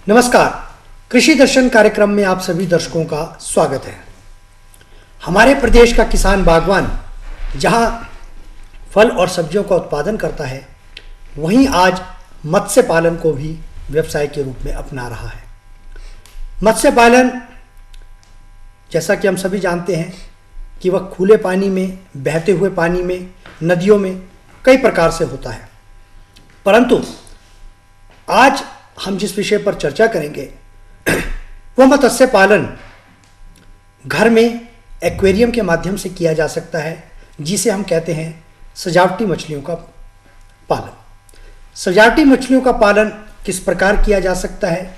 नमस्कार। कृषि दर्शन कार्यक्रम में आप सभी दर्शकों का स्वागत है। हमारे प्रदेश का किसान बागवान जहां फल और सब्जियों का उत्पादन करता है, वहीं आज मत्स्य पालन को भी व्यवसाय के रूप में अपना रहा है। मत्स्य पालन, जैसा कि हम सभी जानते हैं कि वह खुले पानी में, बहते हुए पानी में, नदियों में कई प्रकार से होता है। परंतु आज हम जिस विषय पर चर्चा करेंगे वह मत्स्य पालन घर में एक्वेरियम के माध्यम से किया जा सकता है, जिसे हम कहते हैं सजावटी मछलियों का पालन। सजावटी मछलियों का पालन किस प्रकार किया जा सकता है,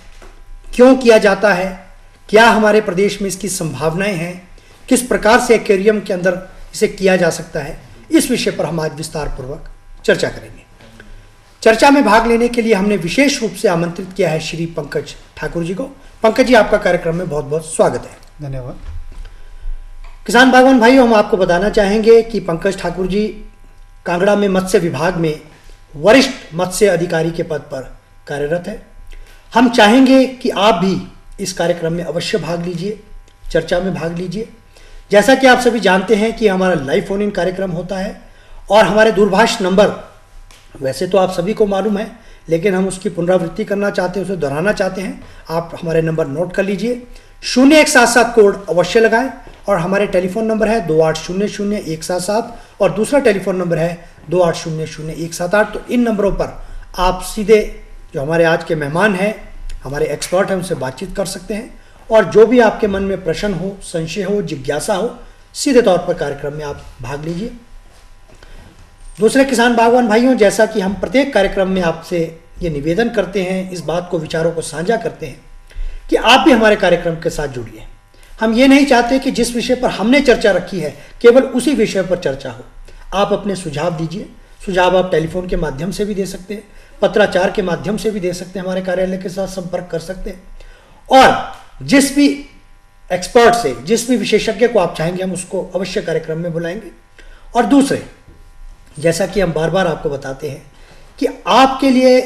क्यों किया जाता है, क्या हमारे प्रदेश में इसकी संभावनाएं हैं, किस प्रकार से एक्वेरियम के अंदर इसे किया जा सकता है, इस विषय पर हम आज विस्तार पूर्वक चर्चा करेंगे। चर्चा में भाग लेने के लिए हमने विशेष रूप से आमंत्रित किया है श्री पंकज ठाकुर जी को। पंकज जी, आपका कार्यक्रम में बहुत बहुत स्वागत है। धन्यवाद। किसान बागवान भाइयों, हम आपको बताना चाहेंगे कि पंकज ठाकुर जी कांगड़ा में मत्स्य विभाग में वरिष्ठ मत्स्य अधिकारी के पद पर कार्यरत है। हम चाहेंगे कि आप भी इस कार्यक्रम में अवश्य भाग लीजिए, चर्चा में भाग लीजिए। जैसा कि आप सभी जानते हैं कि हमारा लाइव फोन इन कार्यक्रम होता है और हमारे दूरभाष नंबर वैसे तो आप सभी को मालूम है, लेकिन हम उसकी पुनरावृत्ति करना चाहते हैं, उसे दोहराना चाहते हैं। आप हमारे नंबर नोट कर लीजिए। 0177 कोड अवश्य लगाएं और हमारे टेलीफोन नंबर है 28000177 और दूसरा टेलीफोन नंबर है 28000178। तो इन नंबरों पर आप सीधे जो हमारे आज के मेहमान हैं, हमारे एक्सपर्ट हैं, उनसे बातचीत कर सकते हैं और जो भी आपके मन में प्रश्न हो, संशय हो, जिज्ञासा हो, सीधे तौर पर कार्यक्रम में आप भाग लीजिए। दूसरे किसान बागवान भाइयों, जैसा कि हम प्रत्येक कार्यक्रम में आपसे ये निवेदन करते हैं, इस बात को, विचारों को साझा करते हैं कि आप भी हमारे कार्यक्रम के साथ जुड़िए। हम ये नहीं चाहते कि जिस विषय पर हमने चर्चा रखी है केवल उसी विषय पर चर्चा हो। आप अपने सुझाव दीजिए। सुझाव आप टेलीफोन के माध्यम से भी दे सकते हैं, पत्राचार के माध्यम से भी दे सकते हैं, हमारे कार्यालय के साथ संपर्क कर सकते हैं और जिस भी एक्सपर्ट से, जिस भी विशेषज्ञ को आप चाहेंगे, हम उसको अवश्य कार्यक्रम में बुलाएंगे। और दूसरे, जैसा कि हम बार बार आपको बताते हैं कि आपके लिए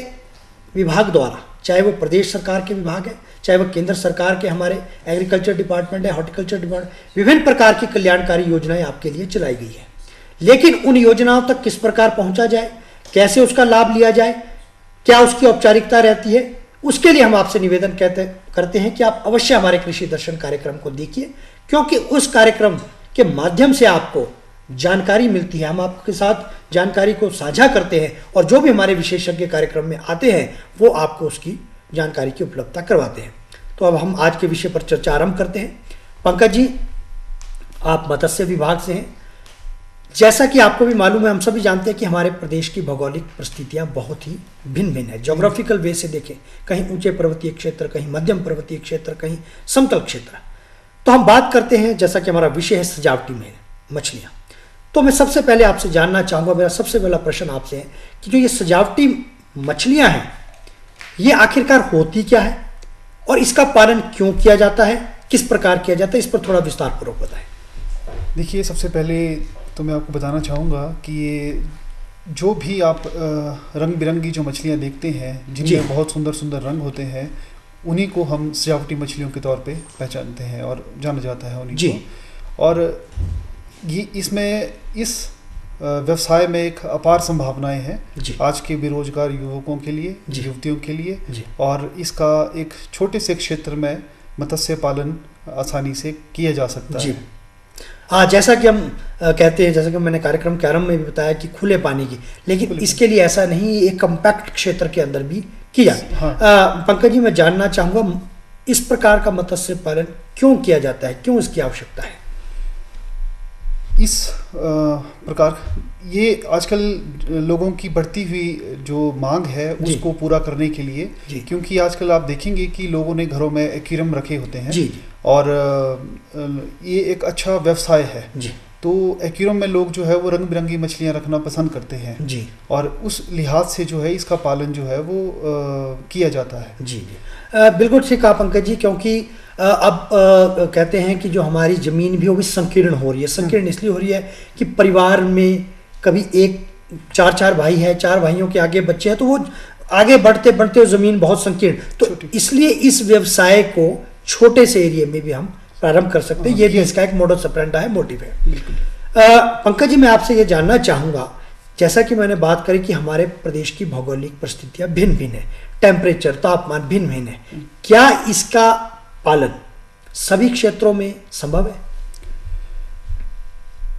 विभाग द्वारा, चाहे वो प्रदेश सरकार के विभाग है, चाहे वो केंद्र सरकार के हमारे एग्रीकल्चर डिपार्टमेंट है, हॉर्टिकल्चर डिपार्टमेंट, विभिन्न प्रकार की कल्याणकारी योजनाएं आपके लिए चलाई गई है। लेकिन उन योजनाओं तक किस प्रकार पहुंचा जाए, कैसे उसका लाभ लिया जाए, क्या उसकी औपचारिकता रहती है, उसके लिए हम आपसे निवेदन करते हैं कि आप अवश्य हमारे कृषि दर्शन कार्यक्रम को देखिए, क्योंकि उस कार्यक्रम के माध्यम से आपको जानकारी मिलती है। हम आपके साथ जानकारी को साझा करते हैं और जो भी हमारे विशेषज्ञ कार्यक्रम में आते हैं वो आपको उसकी जानकारी की उपलब्धता करवाते हैं। तो अब हम आज के विषय पर चर्चा आरंभ करते हैं। पंकज जी, आप मत्स्य विभाग से हैं। जैसा कि आपको भी मालूम है, हम सभी जानते हैं कि हमारे प्रदेश की भौगोलिक परिस्थितियां बहुत ही भिन्न भिन्न है। ज्योग्राफिकल वे से देखें, कहीं ऊंचे पर्वतीय क्षेत्र, कहीं मध्यम पर्वतीय क्षेत्र, कहीं समतल क्षेत्र। तो हम बात करते हैं, जैसा कि हमारा विषय है सजावटी में मछलियाँ, तो मैं सबसे पहले आपसे जानना चाहूँगा, मेरा सबसे पहला प्रश्न आपसे है कि जो ये सजावटी मछलियाँ हैं, ये आखिरकार होती क्या है और इसका पालन क्यों किया जाता है, किस प्रकार किया जाता है, इस पर थोड़ा विस्तार पूर्वक बताएं। देखिए, सबसे पहले तो मैं आपको बताना चाहूँगा कि ये जो भी आप रंग बिरंगी जो मछलियाँ देखते हैं, जिनमें बहुत सुंदर सुंदर रंग होते हैं, उन्हीं को हम सजावटी मछलियों के तौर पे पहचानते हैं और जाना जाता है उन्हीं को। और ये इसमें इस व्यवसाय में एक अपार संभावनाएं हैं आज के बेरोजगार युवकों के लिए, युवतियों के लिए, और इसका एक छोटे से क्षेत्र में मत्स्य पालन आसानी से किया जा सकता है। हाँ, जैसा कि हम कहते हैं, जैसा कि मैंने कार्यक्रम के आरंभ में भी बताया कि खुले पानी की, लेकिन इसके लिए ऐसा नहीं, एक कम्पैक्ट क्षेत्र के अंदर भी किया। पंकज जी, मैं जानना चाहूँगा इस प्रकार का मत्स्य पालन क्यों किया जाता है, क्यों इसकी आवश्यकता है? इस प्रकार ये आजकल लोगों की बढ़ती हुई जो मांग है उसको पूरा करने के लिए, क्योंकि आजकल आप देखेंगे कि लोगों ने घरों में एक्वेरियम रखे होते हैं और ये एक अच्छा व्यवसाय है। तो एक्वेरियम में लोग जो है वो रंग बिरंगी मछलियां रखना पसंद करते हैं और उस लिहाज से जो है इसका पालन जो है वो किया जाता है। बिल्कुल ठीक कहा पंकज जी, क्योंकि अब कहते हैं कि जो हमारी ज़मीन भी वो भी संकीर्ण हो रही है। संकीर्ण इसलिए हो रही है कि परिवार में कभी एक चार भाई है, चार भाइयों के आगे बच्चे हैं, तो वो आगे बढ़ते बढ़ते ज़मीन बहुत संकीर्ण, तो इसलिए इस व्यवसाय को छोटे से एरिया में भी हम प्रारंभ कर सकते हैं। ये भी इसका एक मोडस ऑपरेंडी है, मोटिव है। पंकज जी, मैं आपसे ये जानना चाहूँगा, जैसा कि मैंने बात करी कि हमारे प्रदेश की भौगोलिक परिस्थितियाँ भिन्न भिन्न है, टेम्परेचर तापमान भिन्न भिन्न है, क्या इसका पालन सभी क्षेत्रों में संभव है?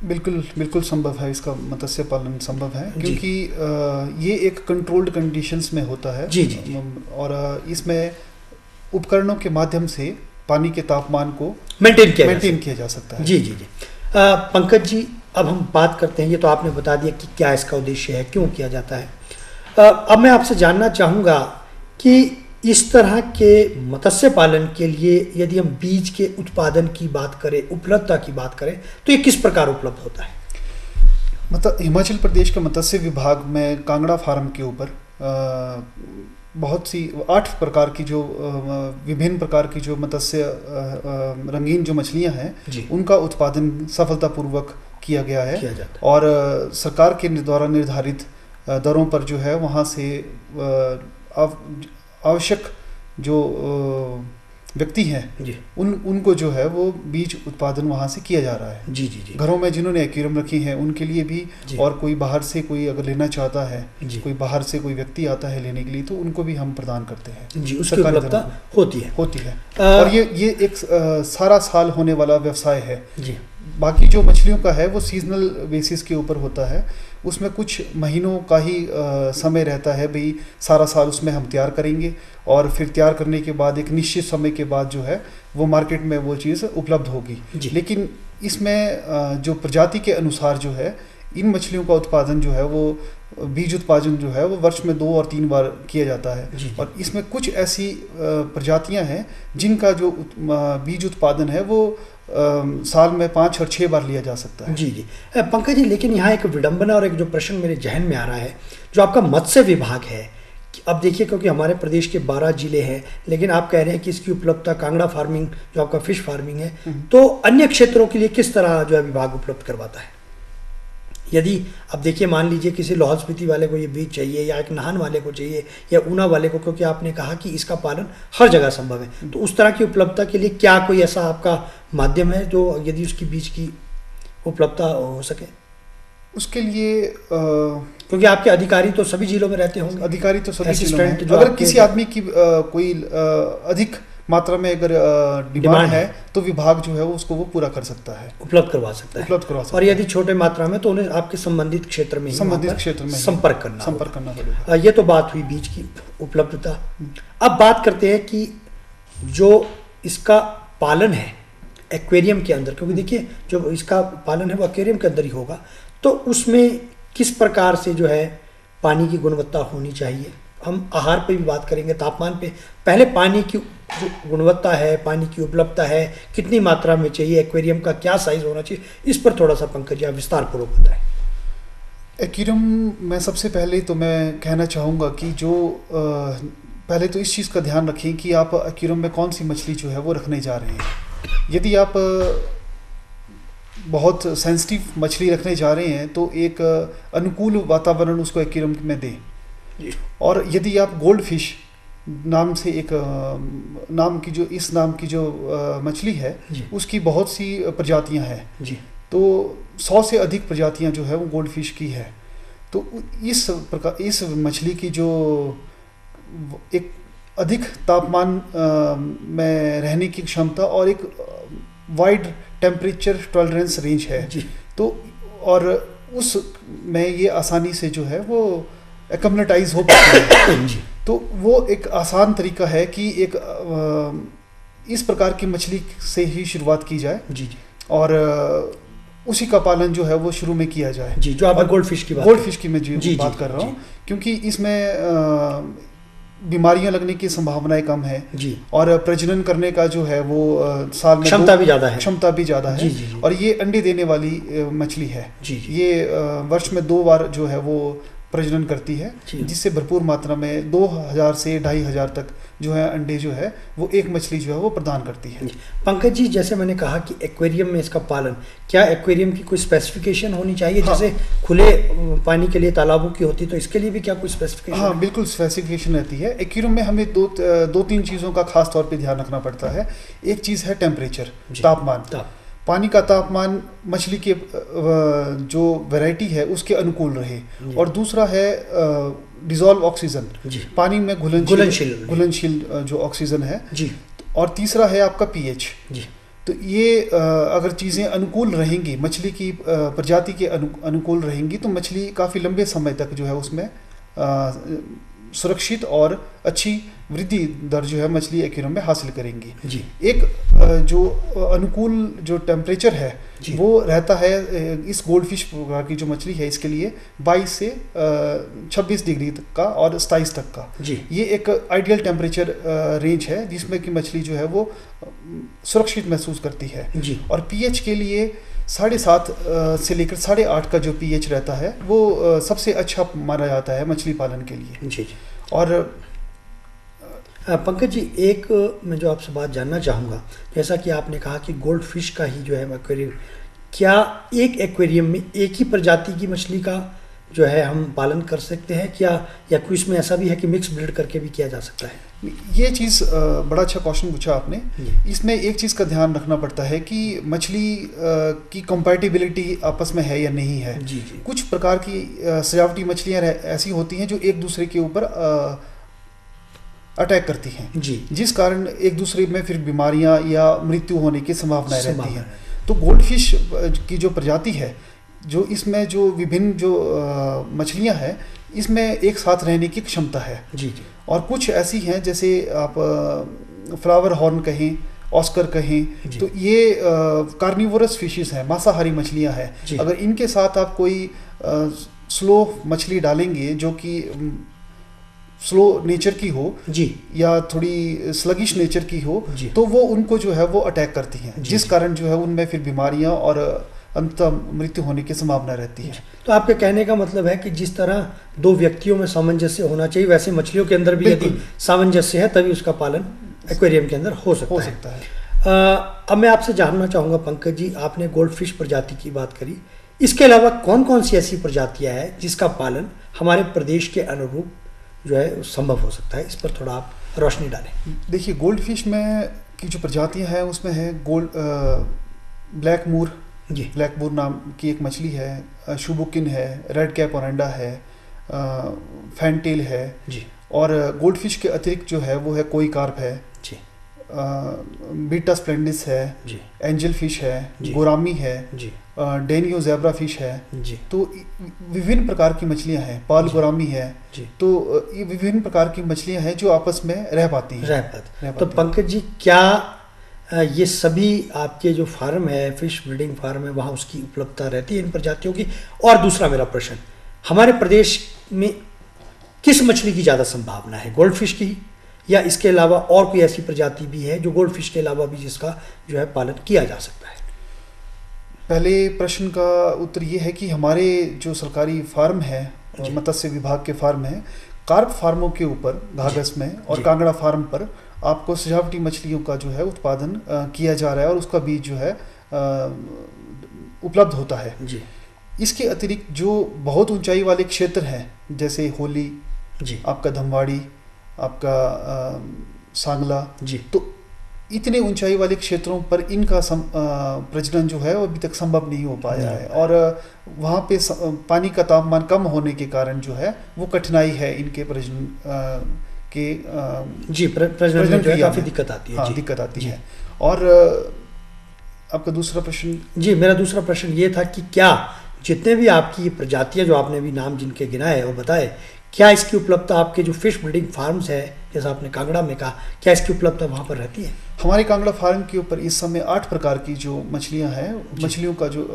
बिल्कुल बिल्कुल संभव है, इसका मत्स्य पालन संभव है, क्योंकि ये एक कंट्रोल्ड कंडीशंस में होता है। जी जी। और इसमें उपकरणों के माध्यम से पानी के तापमान को मेंटेन किया जा सकता है। जी जी जी। पंकज जी, अब हम बात करते हैं, ये तो आपने बता दिया कि क्या इसका उद्देश्य है, क्यों किया जाता है। अब मैं आपसे जानना चाहूँगा कि इस तरह के मत्स्य पालन के लिए यदि हम बीज के उत्पादन की बात करें, उपलब्धता की बात करें, तो ये किस प्रकार उपलब्ध होता है? हिमाचल प्रदेश के मत्स्य विभाग में कांगड़ा फार्म के ऊपर बहुत सी 8 प्रकार की जो विभिन्न प्रकार की जो मत्स्य रंगीन जो मछलियां हैं, उनका उत्पादन सफलतापूर्वक किया गया है। और सरकार के द्वारा निर्धारित दरों पर जो है वहाँ से आवश्यक जो व्यक्ति हैं उनको जो है वो बीज उत्पादन वहाँ से किया जा रहा है। जी जी जी। घरों में जिन्होंने एक्वेरियम रखी हैं उनके लिए भी, और कोई बाहर से कोई अगर लेना चाहता है, कोई बाहर से कोई व्यक्ति आता है लेने के लिए, तो उनको भी हम प्रदान करते हैं। जी, उसकी उपलब्धता होती है। और ये एक सारा साल होने वाला व्यवसाय है। जी। बाकी जो मछलियों का है वो सीजनल बेसिस के ऊपर होता है, उसमें कुछ महीनों का ही समय रहता है, भाई सारा साल उसमें हम तैयार करेंगे और फिर तैयार करने के बाद एक निश्चित समय के बाद जो है वो मार्केट में वो चीज़ उपलब्ध होगी। लेकिन इसमें जो प्रजाति के अनुसार जो है इन मछलियों का उत्पादन जो है वो बीज उत्पादन जो है वो वर्ष में 2 और 3 बार किया जाता है। और इसमें कुछ ऐसी प्रजातियां हैं जिनका जो बीज उत्पादन है वो साल में 5 और 6 बार लिया जा सकता है। जी जी। पंकज जी, लेकिन यहाँ एक विडंबना और एक जो प्रश्न मेरे जहन में आ रहा है, जो आपका मत्स्य विभाग है, अब देखिए क्योंकि हमारे प्रदेश के 12 जिले हैं, लेकिन आप कह रहे हैं कि इसकी उपलब्धता कांगड़ा फार्मिंग जो आपका फिश फार्मिंग है, तो अन्य क्षेत्रों के लिए किस तरह जो है विभाग उपलब्ध करवाता है? यदि अब देखिए, मान लीजिए किसी लाहौल स्पीति वाले को ये बीज चाहिए, या एक नाहन वाले को चाहिए, या ऊना वाले को, क्योंकि आपने कहा कि इसका पालन हर जगह संभव है, तो उस तरह की उपलब्धता के लिए क्या कोई ऐसा आपका माध्यम है जो यदि उसकी बीज की उपलब्धता हो सके? उसके लिए क्योंकि आपके अधिकारी तो सभी जिलों में रहते होंगे। अधिकारी तो सभी जिलों में, अगर किसी आदमी की कोई अधिक मात्रा में अगर डिमांड है तो विभाग जो है उसको वो पूरा कर सकता है, उपलब्ध करवा सकता है। और यदि छोटे मात्रा में तो उन्हें आपके संबंधित क्षेत्र में संपर्क करना पड़ेगा। ये तो बात हुई बीज की उपलब्धता। अब बात करते हैं कि जो इसका पालन है एक्वेरियम के अंदर, क्योंकि देखिए जो इसका पालन है वो एक्वेरियम के अंदर ही होगा, तो उसमें किस प्रकार से जो है पानी की गुणवत्ता होनी चाहिए? हम आहार पे भी बात करेंगे, तापमान पे। पहले पानी की जो गुणवत्ता है, पानी की उपलब्धता है, कितनी मात्रा में चाहिए, एक्वेरियम का क्या साइज होना चाहिए, इस पर थोड़ा सा पंकज आप विस्तार पूर्वक बताएं। एक्वेरियम में सबसे पहले तो मैं कहना चाहूँगा कि जो पहले तो इस चीज़ का ध्यान रखें कि आप एक्वेरियम में कौन सी मछली जो है वो रखने जा रहे हैं। यदि आप बहुत सेंसिटिव मछली रखने जा रहे हैं तो एक अनुकूल वातावरण उसको एक्वेरियम में दें। और यदि आप गोल्ड फिश नाम से एक नाम की जो मछली है उसकी बहुत सी प्रजातियां हैं जी, तो 100 से अधिक प्रजातियां जो है वो गोल्ड फिश की है। तो इस मछली की जो एक अधिक तापमान में रहने की क्षमता और एक वाइड टेम्परेचर टॉलरेंस रेंज है जी, तो और उस में ये आसानी से जो है वो एक्मलेटाइज हो पाता है। तो वो एक आसान तरीका है कि एक इस प्रकार की मछली से ही शुरुआत की जाए जी जी, और उसी का पालन जो है वो शुरू में किया जाए जी। जो आप गोल्ड फिश की मैं बात कर रहा हूँ, क्योंकि इसमें बीमारियां लगने की संभावनाएं कम है जी, और प्रजनन करने का जो है वो साल में क्षमता भी ज़्यादा है जी, और ये अंडे देने वाली मछली है जी। ये वर्ष में 2 बार जो है वो प्रजनन करती है, जी। जिससे भरपूर मात्रा में 2000 से 2500 तक जो है अंडे जो है वो एक मछली जो है वो प्रदान करती है। पंकज जी, जैसे मैंने कहा कि एक्वेरियम में इसका पालन, क्या एक्वेरियम की कोई स्पेसिफिकेशन होनी चाहिए? हाँ। जैसे खुले पानी के लिए तालाबों की होती, तो इसके लिए भी क्या कोई स्पेसिफिकेशन? हाँ, बिल्कुल स्पेसिफिकेशन रहती है। एक्वेरियम में हमें दो तीन चीज़ों का खास तौर पे ध्यान रखना पड़ता है। एक चीज़ है टेम्परेचर, तापमान। पानी का तापमान मछली के जो वैरायटी है उसके अनुकूल रहे, और दूसरा है डिजॉल्व ऑक्सीजन, पानी में घुलनशील जो ऑक्सीजन है जी, और तीसरा है आपका पीएच जी। तो ये अगर चीज़ें अनुकूल रहेंगी, मछली की प्रजाति के अनुकूल रहेंगी, तो मछली काफ़ी लंबे समय तक जो है उसमें सुरक्षित और अच्छी वृद्धि दर जो है मछली एक्वेरियम में हासिल करेंगी जी। एक जो अनुकूल जो टेम्परेचर है वो रहता है इस गोल्ड फिश प्रकार की जो मछली है इसके लिए 22 से 26 डिग्री तक का और 27 तक का जी। ये एक आइडियल टेम्परेचर रेंज है जिसमें कि मछली जो है वो सुरक्षित महसूस करती है जी। और पीएच के लिए 7.5 से लेकर 8.5 का जो पीएच रहता है वो सबसे अच्छा माना जाता है मछली पालन के लिए जी। और पंकज जी, एक मैं जो आपसे बात जानना चाहूँगा, जैसा कि आपने कहा कि गोल्ड फिश का ही जो है एक्वेरियम, क्या एक एक्वेरियम में एक ही प्रजाति की मछली का जो है हम पालन कर सकते हैं क्या, या कोई इसमें ऐसा भी है कि मिक्स ब्रीड करके भी किया जा सकता है? ये चीज़ बड़ा अच्छा क्वेश्चन पूछा आपने। इसमें एक चीज़ का ध्यान रखना पड़ता है कि मछली की कंपैटिबिलिटी आपस में है या नहीं है जी। कुछ प्रकार की सजावटी मछलियाँ ऐसी होती हैं जो एक दूसरे के ऊपर अटैक करती हैं जी, जिस कारण एक दूसरे में फिर बीमारियां या मृत्यु होने की संभावनाएं रहती हैं। तो गोल्ड फिश की जो प्रजाति है, जो इसमें जो विभिन्न जो मछलियां हैं, इसमें एक साथ रहने की क्षमता है जी। और कुछ ऐसी हैं जैसे आप फ्लावर हॉर्न कहें, ऑस्कर कहें, तो ये कार्निवोरस फिशेस हैं, मांसाहारी मछलियां हैं। अगर इनके साथ आप कोई स्लो मछली डालेंगे जो कि स्लो नेचर की हो जी, या थोड़ी स्लगिश नेचर की हो, तो वो उनको जो है वो अटैक करती हैं, जिस कारण जो है उनमें फिर बीमारियां और अंततः मृत्यु होने की संभावना रहती है। तो आपके कहने का मतलब है कि जिस तरह दो व्यक्तियों में सामंजस्य होना चाहिए, वैसे मछलियों के अंदर भी यदि सामंजस्य है तभी उसका पालन एक्वेरियम के अंदर हो सकता है। अब मैं आपसे जानना चाहूँगा पंकज जी, आपने गोल्ड फिश प्रजाति की बात करी, इसके अलावा कौन कौन सी ऐसी प्रजातियाँ हैं जिसका पालन हमारे प्रदेश के अनुरूप जो है संभव हो सकता है? इस पर थोड़ा आप रोशनी डालें। देखिए, गोल्ड फिश में की जो प्रजातियां हैं उसमें है ब्लैक मूर जी, ब्लैक मूर नाम की एक मछली है, शुबुकिन है, रेड कैप ओरेंडा है, फैनटेल है जी। और गोल्ड फिश के अतिरिक्त जो है वो है कोई कार्प है जी, बीटा स्प्लेंडिस है जी, एंजल फिश है, गोरामी है जी, डेनियो ज़ेब्रा फिश है जी। तो विभिन्न प्रकार की मछलियां हैं, पाल गोरामी है जी। तो ये विभिन्न प्रकार की मछलियां हैं जो आपस में रह पाती हैं। तो पंकज जी, क्या ये सभी आपके जो फार्म है, फिश ब्रीडिंग फार्म है, वहाँ उसकी उपलब्धता रहती है इन प्रजातियों की? और दूसरा मेरा प्रश्न, हमारे प्रदेश में किस मछली की ज़्यादा संभावना है, गोल्ड फिश की, या इसके अलावा और कोई ऐसी प्रजाति भी है जो गोल्ड फिश के अलावा भी जिसका जो है पालन किया जा सकता है? पहले प्रश्न का उत्तर ये है कि हमारे जो सरकारी फार्म है, मत्स्य विभाग के फार्म है, कार्प फार्मों के ऊपर घाघस में और कांगड़ा फार्म पर आपको सजावटी मछलियों का जो है उत्पादन किया जा रहा है और उसका बीज जो है उपलब्ध होता है जी। इसके अतिरिक्त जो बहुत ऊंचाई वाले क्षेत्र हैं जैसे होली जी, आपका धमवाड़ी, आपका सांगला जी, तो इतने ऊंचाई वाले क्षेत्रों पर इनका प्रजनन जो है वो अभी तक संभव नहीं हो पाया है, और वहाँ पे पानी का तापमान कम होने के कारण जो है वो कठिनाई है इनके प्रजनन के जी, प्रजनन में जो है काफ़ी दिक्कत आती है। हाँ, दिक्कत आती है। और आपका दूसरा प्रश्न? जी, मेरा दूसरा प्रश्न ये था कि क्या जितने भी आपकी ये प्रजातियाँ जो आपने भी नाम जिनके गिनाए और बताए, क्या इसकी उपलब्धता आपके जो फिश ब्रीडिंग फार्म्स है, जैसा आपने कांगड़ा में कहा, क्या इसकी उपलब्धता वहाँ पर रहती है? हमारे कांगड़ा फार्म के ऊपर इस समय 8 प्रकार की जो मछलियाँ हैं, मछलियों का जो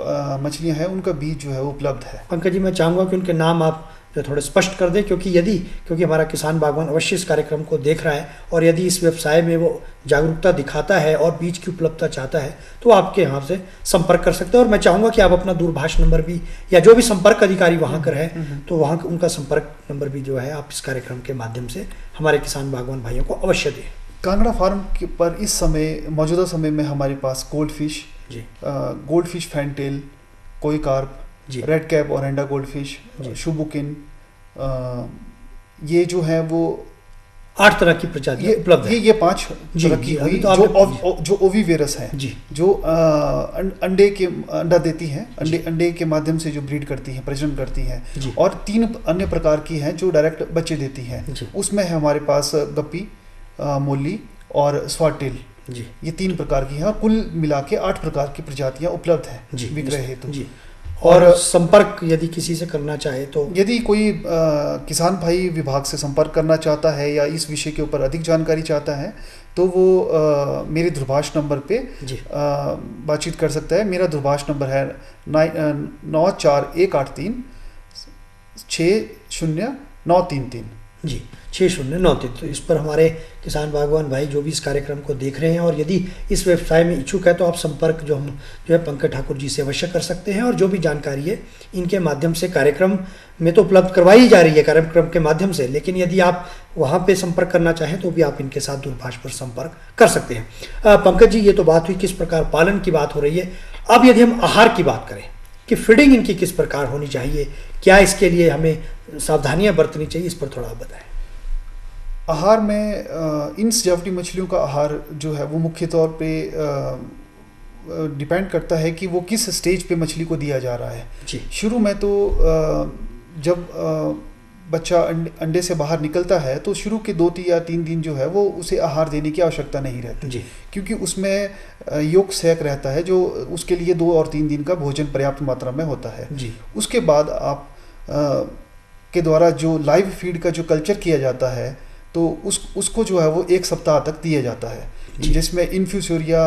मछलियाँ हैं उनका बीज जो है वो उपलब्ध है। पंकज जी, मैं चाहूँगा कि उनके नाम आप जो थोड़े स्पष्ट कर दें, क्योंकि हमारा किसान बागवान अवश्य इस कार्यक्रम को देख रहा है और यदि इस व्यवसाय में वो जागरूकता दिखाता है और बीज की उपलब्धता चाहता है तो आपके यहाँ से संपर्क कर सकते हैं। और मैं चाहूँगा कि आप अपना दूरभाष नंबर भी, या जो भी संपर्क अधिकारी वहाँ कर है तो वहाँ उनका संपर्क नंबर भी जो है आप इस कार्यक्रम के माध्यम से हमारे किसान बागवान भाइयों को अवश्य दें। कांगड़ा फार्म पर इस समय, मौजूदा समय में हमारे पास गोल्ड फिश, फैंटेल, कोई कार्प, रेड कैप और एंडा गोल्ड फिश, शुबुकिन, ये जो है वो 8 तरह की प्रजातियां उपलब्ध है। ये 5 तरह की हुई जो ओवीवेरस है, जो अंडा देती है, अंडे के माध्यम से जो ब्रीड करती है, प्रजनन करती है, और 3 अन्य प्रकार की हैं जो डायरेक्ट बच्चे देती हैं। उसमें है हमारे पास गप्पी, मोली और स्वाटेल, ये 3 प्रकार की हैं और कुल मिला के 8 प्रकार की प्रजातियां उपलब्ध हैं विक्रय हेतु। और संपर्क यदि किसी से करना चाहे तो, यदि कोई किसान भाई विभाग से संपर्क करना चाहता है या इस विषय के ऊपर अधिक जानकारी चाहता है तो वो मेरे दूरभाष नंबर पे बातचीत कर सकता है। मेरा दूरभाष नंबर है 94183 60933 जी 6093। तो इस पर हमारे किसान बागवान भाई जो भी इस कार्यक्रम को देख रहे हैं और यदि इस व्यवसाय में इच्छुक है तो आप संपर्क जो है पंकज ठाकुर जी से अवश्य कर सकते हैं। और जो भी जानकारी है इनके माध्यम से कार्यक्रम में तो उपलब्ध करवाई जा रही है कार्यक्रम के माध्यम से, लेकिन यदि आप वहाँ पे संपर्क करना चाहें तो भी आप इनके साथ दूरभाष पर संपर्क कर सकते हैं। पंकज जी, ये तो बात हुई किस प्रकार पालन की बात हो रही है। अब यदि हम आहार की बात करें कि फीडिंग इनकी किस प्रकार होनी चाहिए, क्या इसके लिए हमें सावधानियां बरतनी चाहिए, इस पर थोड़ा बताएं। आहार में इन सजावटी मछलियों का आहार जो है वो मुख्य तौर पे डिपेंड करता है कि वो किस स्टेज पे मछली को दिया जा रहा है। शुरू में तो जब बच्चा अंडे से बाहर निकलता है तो शुरू के 2 या 3 दिन जो है वो उसे आहार देने की आवश्यकता नहीं रहती, क्योंकि उसमें योक सहक रहता है जो उसके लिए 2 और 3 दिन का भोजन पर्याप्त मात्रा में होता है। उसके बाद आप के द्वारा जो लाइव फीड का जो कल्चर किया जाता है तो उसको जो है वो 1 सप्ताह तक दिया जाता है, जिसमें इन्फ्यूसोरिया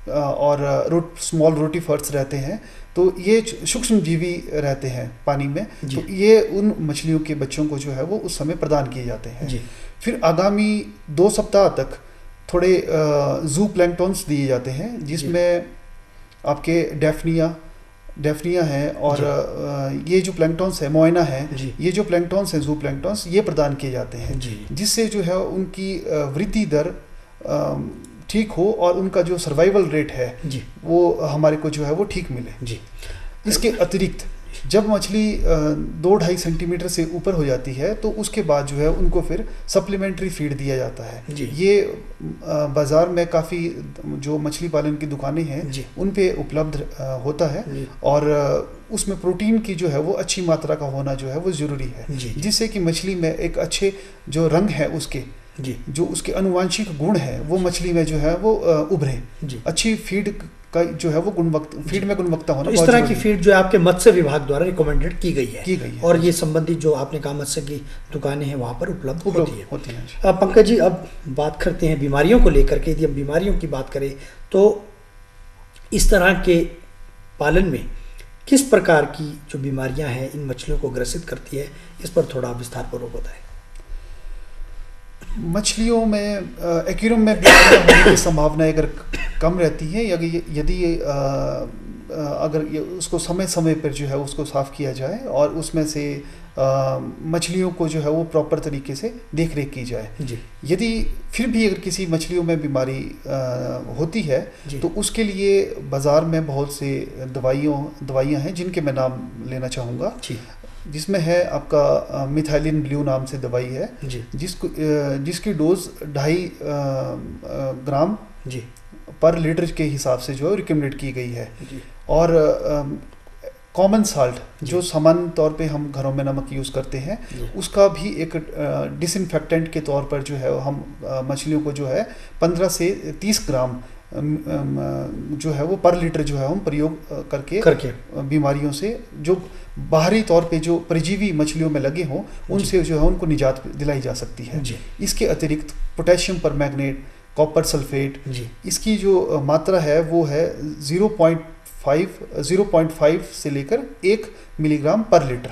और स्मॉल रोटीफर्स रहते हैं। तो ये सूक्ष्म जीवी रहते हैं पानी में, तो ये उन मछलियों के बच्चों को जो है वो उस समय प्रदान किए जाते हैं। फिर आगामी 2 सप्ताह तक थोड़े जू प्लैंक्टॉन्स दिए जाते हैं, जिसमें आपके डेफनिया है और ये जो प्लैंक्टॉन्स है, मोइना है, ये जो प्लैंक्टॉन्स हैं, जू प्लैंक्टॉन्स, ये प्रदान किए जाते हैं, जिससे जो है उनकी वृद्धि दर ठीक हो और उनका जो सर्वाइवल रेट है वो हमारे को जो है वो ठीक मिले। इसके अतिरिक्त जब मछली 2-2.5 सेंटीमीटर से ऊपर हो जाती है तो उसके बाद जो है उनको फिर सप्लीमेंट्री फीड दिया जाता है। ये बाज़ार में काफ़ी जो मछली पालन की दुकानें हैं उन पे उपलब्ध होता है और उसमें प्रोटीन की जो है वो अच्छी मात्रा का होना जो है वो ज़रूरी है, जिससे कि मछली में एक अच्छे जो रंग है उसके जो उसके अनुवांशिक गुण है वो मछली में जो है वो उभरे। अच्छी फीड का जो है वो फीड में गुणवत्ता होना, तो इस तरह की फीड जो है आपके मत्स्य विभाग द्वारा रिकमेंडेड की गई है और ये संबंधित जो आपने कहा मत्स्य की दुकानें हैं वहाँ पर उपलब्ध होती है। पंकज जी, अब बात करते हैं बीमारियों को लेकर के। यदि हम बीमारियों की बात करें तो इस तरह के पालन में किस प्रकार की जो बीमारियां हैं इन मछलियों को ग्रसित करती है, इस पर थोड़ा विस्तारपूर्वक बताएं। मछलियों में एक्वेरियम में बीमारियां होने की संभावना अगर कम रहती है, यदि अगर उसको समय समय पर जो है उसको साफ़ किया जाए और उसमें से मछलियों को जो है वो प्रॉपर तरीके से देख रेख की जाए। यदि फिर भी अगर किसी मछलियों में बीमारी होती है तो उसके लिए बाज़ार में बहुत से दवाइयाँ हैं जिनके मैं नाम लेना चाहूँगा, जिसमें है आपका मिथाइलिन ब्लू नाम से दवाई है जिसकी डोज 2.5 ग्राम पर लीटर के हिसाब से जो है रिकमेंडेड की गई है। और कॉमन साल्ट जो सामान्य तौर पे हम घरों में नमक यूज़ करते हैं उसका भी एक डिसइंफेक्टेंट के तौर पर जो है हम मछलियों को जो है 15 से 30 ग्राम जो है वो पर लीटर जो है हम प्रयोग करके बीमारियों से जो बाहरी तौर पे जो परजीवी मछलियों में लगे हों उनसे जो है उनको निजात दिलाई जा सकती है। इसके अतिरिक्त पोटेशियम परमैंगनेट, कॉपर सल्फेट, इसकी जो मात्रा है वो है 0.5 से लेकर 1 मिलीग्राम पर लीटर।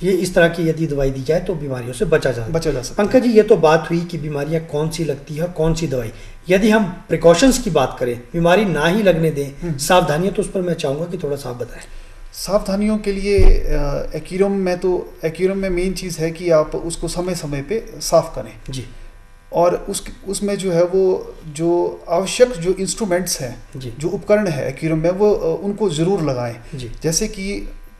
ये इस तरह की यदि दवाई दी जाए तो बीमारियों से बचा जा सकता है। पंकज जी, ये तो बात हुई कि बीमारियां कौन सी लगती है और कौन सी दवाई। यदि हम प्रिकॉशंस की बात करें, बीमारी ना ही लगने दें, सावधानियां, तो उस पर मैं चाहूँगा कि थोड़ा सा आप बताएं। सावधानियों के लिए एक्यूरम में मेन चीज़ है कि आप उसको समय समय पे साफ करें जी, और उसमें जो है वो जो आवश्यक जो इंस्ट्रूमेंट्स हैं, जो उपकरण है एक्यूरम में, वो उनको ज़रूर लगाएं। जैसे कि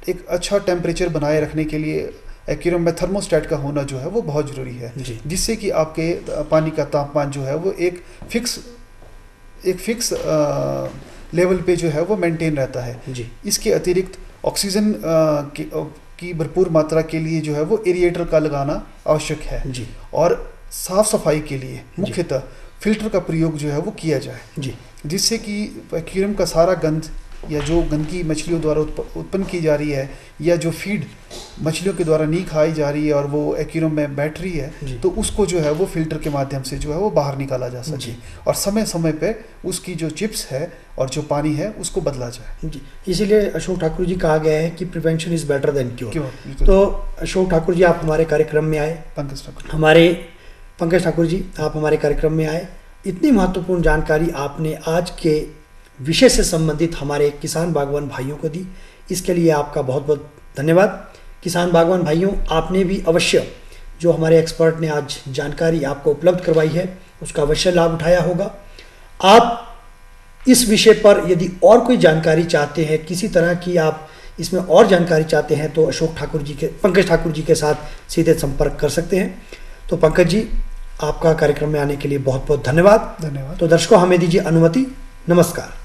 एक अच्छा टेम्परेचर बनाए रखने के लिए एक्यूरम में थर्मोस्टेट का होना जो है वो बहुत ज़रूरी है, जिससे कि आपके पानी का तापमान जो है वो एक फिक्स लेवल पे जो है वो मेंटेन रहता है जी। इसके अतिरिक्त ऑक्सीजन की भरपूर मात्रा के लिए जो है वो एरिएटर का लगाना आवश्यक है जी। और साफ सफाई के लिए मुख्यतः फिल्टर का प्रयोग जो है वो किया जाए जी, जिससे कि एक्वेरियम का सारा गंद या जो गंदगी मछलियों द्वारा उत्पन्न की जा रही है या जो फीड मछलियों के द्वारा नहीं खाई जा रही है और वो एक्वेरियम में बैठ रही है, तो उसको जो है वो फिल्टर के माध्यम से जो है वो बाहर निकाला जा सके और समय समय पे उसकी जो चिप्स है और जो पानी है उसको बदला जाए जी। इसीलिए अशोक ठाकुर जी कहा गया है कि prevention is better than cure. तो अशोक ठाकुर जी आप हमारे कार्यक्रम में आए, पंकज ठाकुर जी आप हमारे कार्यक्रम में आए, इतनी महत्वपूर्ण जानकारी आपने आज के विषय से संबंधित हमारे किसान बागवान भाइयों को दी, इसके लिए आपका बहुत बहुत धन्यवाद। किसान बागवान भाइयों, आपने भी अवश्य जो हमारे एक्सपर्ट ने आज जानकारी आपको उपलब्ध करवाई है उसका अवश्य लाभ उठाया होगा। आप इस विषय पर यदि और कोई जानकारी चाहते हैं, किसी तरह की आप इसमें और जानकारी चाहते हैं, तो पंकज ठाकुर जी के साथ सीधे संपर्क कर सकते हैं। तो पंकज जी, आपका कार्यक्रम में आने के लिए बहुत बहुत धन्यवाद। तो दर्शकों, हमें दीजिए अनुमति। नमस्कार।